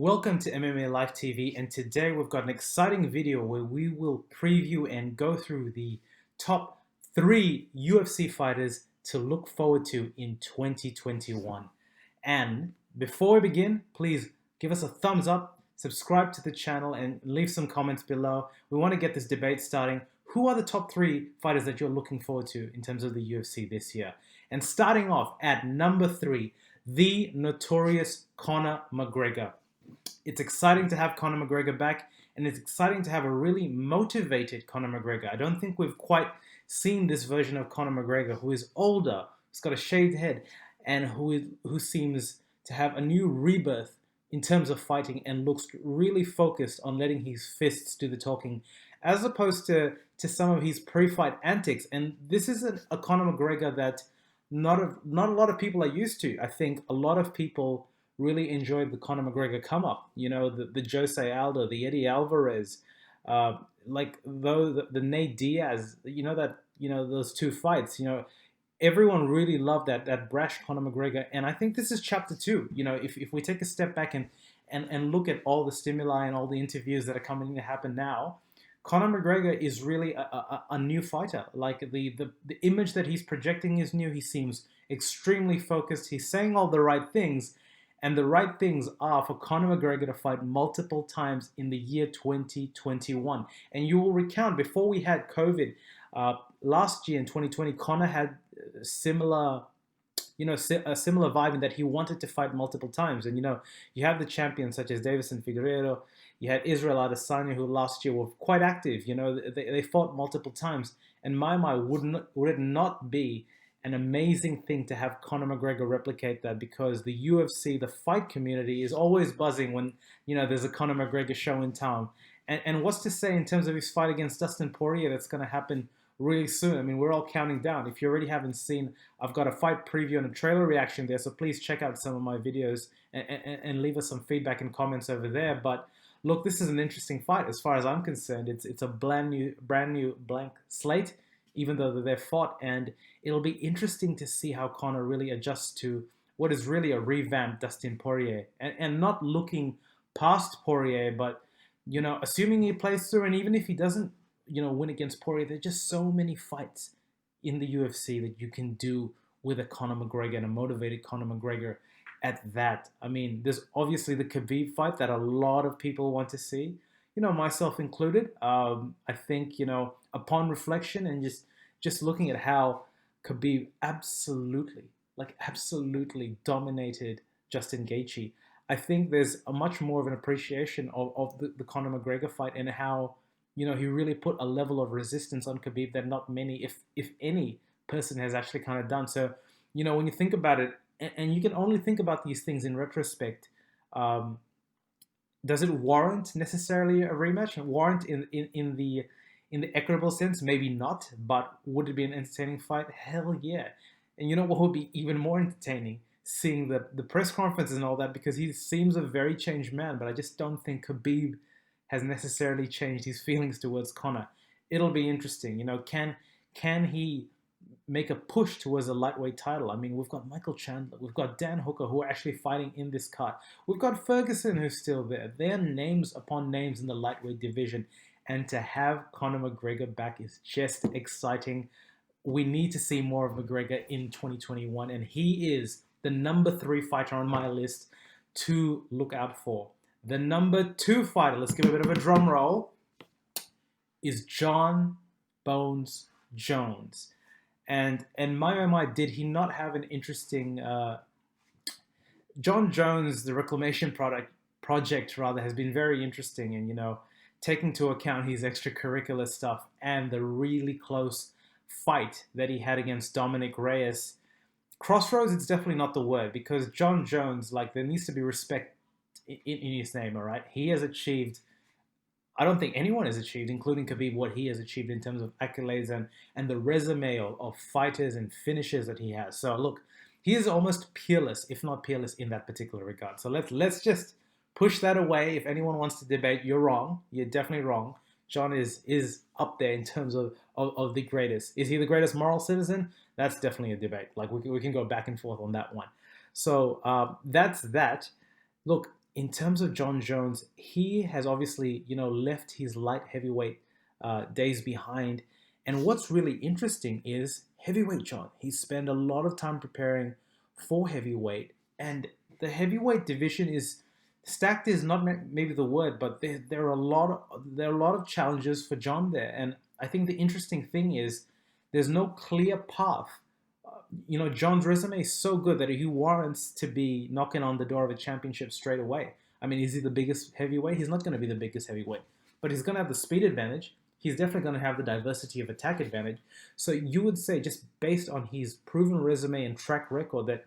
Welcome to MMA Live TV, and today we've got an exciting video where we will preview and go through the top 3 UFC fighters to look forward to in 2021. And before we begin, please give us a thumbs up, subscribe to the channel, and leave some comments below. We want to get this debate starting. Who are the top 3 fighters that you're looking forward to in terms of the UFC this year? And starting off at number 3, the notorious Conor McGregor. It's exciting to have Conor McGregor back, and it's exciting to have a really motivated Conor McGregor. I don't think we've quite seen this version of Conor McGregor, who is older, who's got a shaved head, and who seems to have a new rebirth in terms of fighting and looks really focused on letting his fists do the talking, as opposed to some of his pre-fight antics. And this is a Conor McGregor that not a lot of people are used to. I think a lot of people really enjoyed the Conor McGregor come up. You know, the Jose Aldo, the Eddie Alvarez, the Nate Diaz. Those 2 fights. Everyone really loved that brash Conor McGregor, and I think this is chapter 2. If we take a step back and look at all the stimuli and all the interviews that are coming to happen now, Conor McGregor is really a new fighter. Like the image that he's projecting is new. He seems extremely focused. He's saying all the right things. And the right things are for Conor McGregor to fight multiple times in the year 2021. And you will recount, before we had COVID, last year in 2020, Conor had a similar vibe in that he wanted to fight multiple times. And, you have the champions such as Davison Figueiredo. You had Israel Adesanya, who last year were quite active. They fought multiple times. And my mind, would it not be an amazing thing to have Conor McGregor replicate that? Because the UFC, the fight community, is always buzzing when there's a Conor McGregor show in town. And what's to say in terms of his fight against Dustin Poirier that's going to happen really soon? I mean, we're all counting down. If you already haven't seen, I've got a fight preview and a trailer reaction there, so please check out some of my videos and leave us some feedback and comments over there. But look, this is an interesting fight as far as I'm concerned. It's a brand new blank slate, even though they're fought, and it'll be interesting to see how Conor really adjusts to what is really a revamped Dustin Poirier, and not looking past Poirier, but assuming he plays through, and even if he doesn't win against Poirier, there's just so many fights in the UFC that you can do with a Conor McGregor, and a motivated Conor McGregor at that. I mean, there's obviously the Khabib fight that a lot of people want to see, myself included. I think, upon reflection and just looking at how Khabib absolutely dominated Justin Gaethje, I think there's a much more of an appreciation of the Conor McGregor fight, and how, he really put a level of resistance on Khabib that not many, if any, person has actually kind of done. So, when you think about it, and you can only think about these things in retrospect, does it warrant necessarily a rematch? Warrant in the equitable sense? Maybe not, but would it be an entertaining fight? Hell yeah. And you know what would be even more entertaining? Seeing the press conferences and all that, because he seems a very changed man, but I just don't think Khabib has necessarily changed his feelings towards Conor. It'll be interesting. Can he make a push towards a lightweight title? I mean, we've got Michael Chandler, we've got Dan Hooker, who are actually fighting in this card. We've got Ferguson, who's still there. There are names upon names in the lightweight division. And to have Conor McGregor back is just exciting. We need to see more of McGregor in 2021, and he is the number 3 fighter on my list to look out for. The number 2 fighter, let's give a bit of a drum roll, is Jon Bones Jones. And my, did he not have an interesting... Jon Jones, the Reclamation project has been very interesting, and, taking into account his extracurricular stuff and the really close fight that he had against Dominic Reyes. Crossroads, it's definitely not the word, because Jon Jones, there needs to be respect in his name, all right? He has achieved, I don't think anyone has achieved, including Khabib, what he has achieved in terms of accolades and the resume of fighters and finishes that he has. So look, he is almost peerless, if not peerless, in that particular regard. So let's just push that away. If anyone wants to debate, you're wrong. You're definitely wrong. Jon is up there in terms of the greatest. Is he the greatest moral citizen? That's definitely a debate. We can go back and forth on that one. So that's that. Look, in terms of Jon Jones, he has obviously, left his light heavyweight days behind. And what's really interesting is heavyweight John. He spent a lot of time preparing for heavyweight, and the heavyweight division is stacked. Is not maybe the word, but there are a lot of challenges for John there. And I think the interesting thing is there's no clear path. John's resume is so good that he warrants to be knocking on the door of a championship straight away. I mean, is he the biggest heavyweight? He's not going to be the biggest heavyweight, but he's going to have the speed advantage. He's definitely going to have the diversity of attack advantage. So you would say, just based on his proven resume and track record, that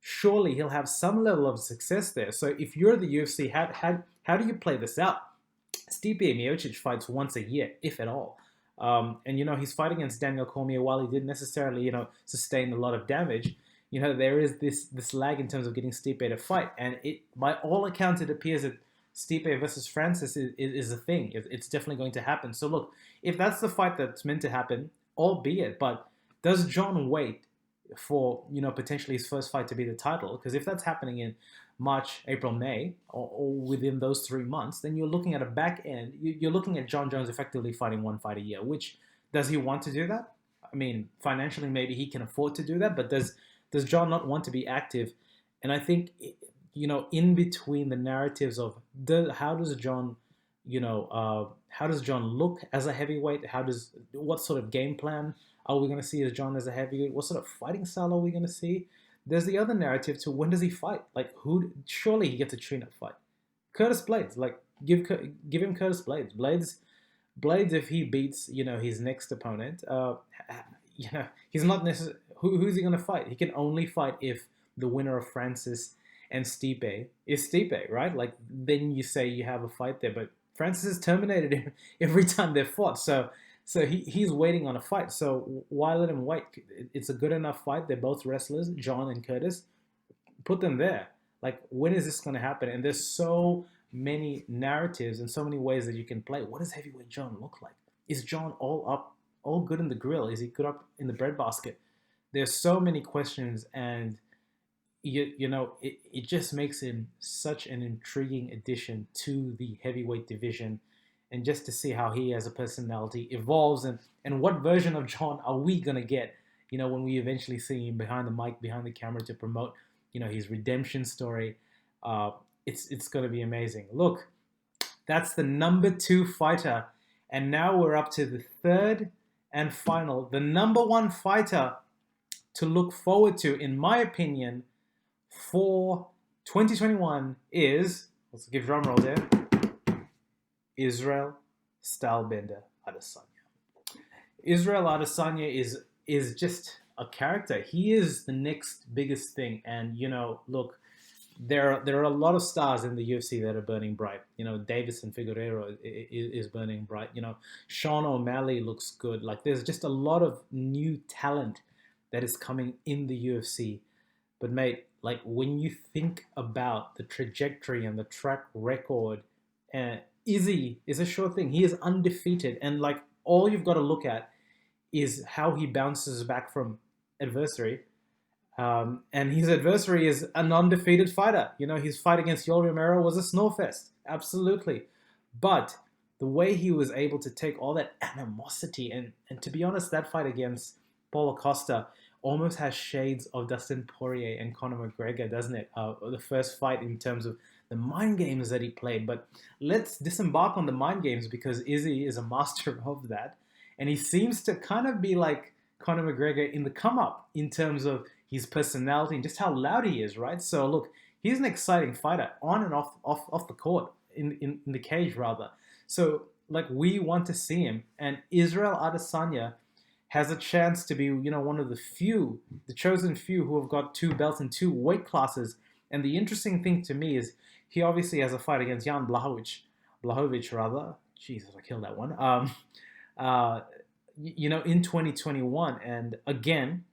surely he'll have some level of success there. So if you're the UFC, how do you play this out? Stipe Miocic fights once a year, if at all. And his fight against Daniel Cormier, while he didn't necessarily sustain a lot of damage, there is this lag in terms of getting Stipe to fight, and it, by all accounts, it appears that Stipe versus Francis is a thing. It's definitely going to happen. So look, if that's the fight that's meant to happen, albeit, but does John wait for potentially his first fight to be the title? Because if that's happening in March, April, May, or within those 3 months, then you're looking at a back end. You're looking at Jon Jones effectively fighting one fight a year. Which, does he want to do that? I mean, financially, maybe he can afford to do that, but does Jon not want to be active? And I think, in between the narratives of how does Jon look as a heavyweight? What sort of game plan are we going to see as Jon as a heavyweight? What sort of fighting style are we going to see? There's the other narrative to when does he fight? Like, surely he gets a tune-up fight. Curtis Blades, like, give him Curtis Blades. Blades, if he beats his next opponent, he's not necessarily who's he going to fight? He can only fight if the winner of Francis and Stipe is Stipe, right? Like, then you say you have a fight there, but Francis has terminated him every time they've fought, so he's waiting on a fight. So why let him wait? It's a good enough fight. They're both wrestlers, Jon and Curtis. Put them there. Like, when is this going to happen? And there's so many narratives and so many ways that you can play. What does heavyweight Jon look like? Is Jon all good in the grill? Is he good up in the breadbasket? There's so many questions, and it just makes him such an intriguing addition to the heavyweight division. And just to see how he as a personality evolves, and what version of Jon are we going to get, when we eventually see him behind the mic, behind the camera to promote, his redemption story. It's going to be amazing. Look, that's the number 2 fighter. And now we're up to the third and final. The number 1 fighter to look forward to, in my opinion, for 2021 is, let's give drum roll there, Israel Stylebender Adesanya. Israel Adesanya is just a character. He is the next biggest thing. And look, there are a lot of stars in the UFC that are burning bright. Davison Figueiredo is burning bright. Sean O'Malley looks good. Like, there's just a lot of new talent that is coming in the UFC. But mate, like, when you think about the trajectory and the track record, Izzy is a sure thing. He is undefeated, and like, all you've got to look at is how he bounces back from adversary. And his adversary is an undefeated fighter. His fight against Yoel Romero was a snowfest, absolutely. But the way he was able to take all that animosity, and to be honest, that fight against Paulo Costa almost has shades of Dustin Poirier and Conor McGregor, doesn't it? The first fight, in terms of the mind games that he played. But let's disembark on the mind games, because Izzy is a master of that. And he seems to kind of be like Conor McGregor in the come-up in terms of his personality and just how loud he is, right? So look, he's an exciting fighter on and off the court, in the cage rather. So like, we want to see him. And Israel Adesanya has a chance to be, one of the chosen few who have got 2 belts in 2 weight classes. And the interesting thing to me is he obviously has a fight against Jan Blachowicz rather. Jesus, I killed that one. In 2021, and again,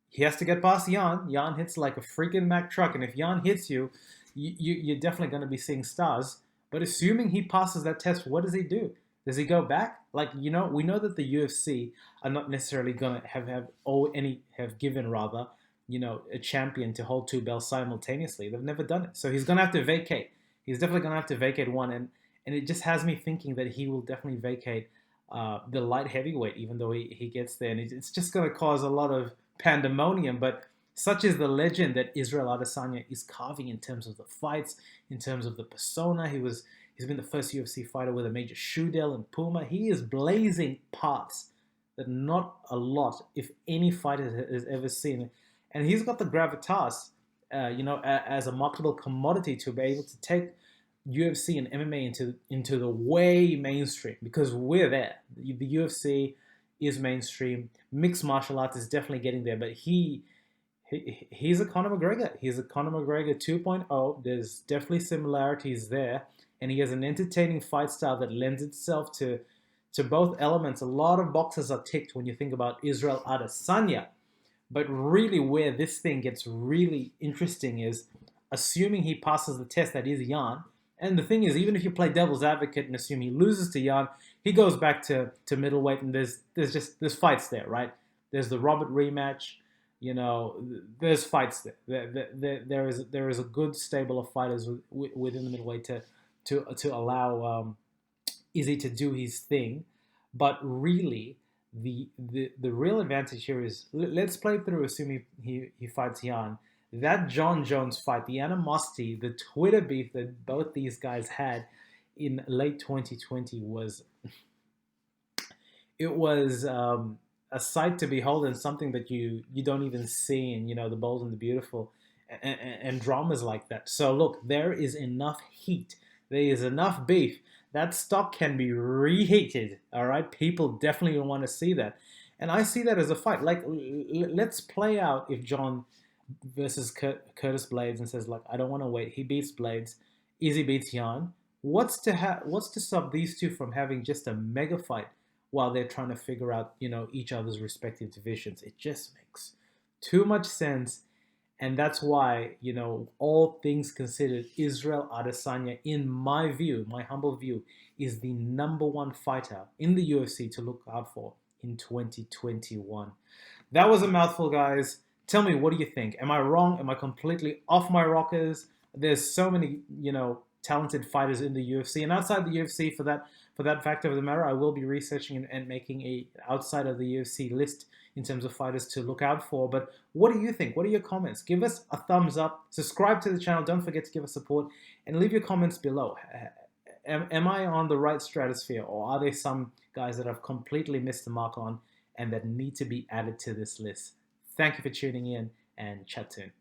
he has to get past Jan. Jan hits like a freaking Mack truck, and if Jan hits you, you're definitely going to be seeing stars. But assuming he passes that test, what does he do? Does he go back? Like, we know that the UFC are not necessarily going to have given a champion to hold two belts simultaneously. They've never done it. So he's going to have to vacate. He's definitely going to have to vacate one. And it just has me thinking that he will definitely vacate the light heavyweight, even though he gets there. And it's just going to cause a lot of pandemonium. But such is the legend that Israel Adesanya is carving in terms of the fights, in terms of the persona. He's been the first UFC fighter with a major shoe deal in Puma. He is blazing paths that not a lot, if any fighter has ever seen. And he's got the gravitas, as a marketable commodity to be able to take UFC and MMA into the way mainstream, because we're there. The UFC is mainstream. Mixed martial arts is definitely getting there, but he's a Conor McGregor. He's a Conor McGregor 2.0. There's definitely similarities there, and he has an entertaining fight style that lends itself to both elements. A lot of boxes are ticked when you think about Israel Adesanya. But really, where this thing gets really interesting is assuming he passes the test that is Jan. And the thing is, even if you play devil's advocate and assume he loses to Jan, he goes back to middleweight, and there's fights there, right? There's the Robert rematch. There's fights there. There is a good stable of fighters within the middleweight to allow Izzy to do his thing. But really, the real advantage here is, let's play through assuming he fights Jan. That Jon Jones fight, the animosity, the Twitter beef that both these guys had in late 2020 was a sight to behold, and something that you don't even see in The Bold and the Beautiful and dramas like that. So look, there is enough heat, there is enough beef. That stock can be reheated. All right, people definitely want to see that, and I see that as a fight. Like, let's play out if John versus Curtis Blades and says, like, I don't want to wait. He beats Blades, Izzy beats Jan. What's to stop these two from having just a mega fight while they're trying to figure out each other's respective divisions? It just makes too much sense. And that's why, all things considered, Israel Adesanya, in my view, my humble view, is the number one fighter in the UFC to look out for in 2021. That was a mouthful, guys. Tell me, what do you think? Am I wrong? Am I completely off my rockers? There's so many, talented fighters in the UFC, and outside the UFC, for that fact of the matter, I will be researching and making a outside of the UFC list in terms of fighters to look out for. But what do you think? What are your comments? Give us a thumbs up, subscribe to the channel, don't forget to give us support, and leave your comments below. Am I on the right stratosphere, or are there some guys that I've completely missed the mark on and that need to be added to this list? Thank you for tuning in, and chat soon.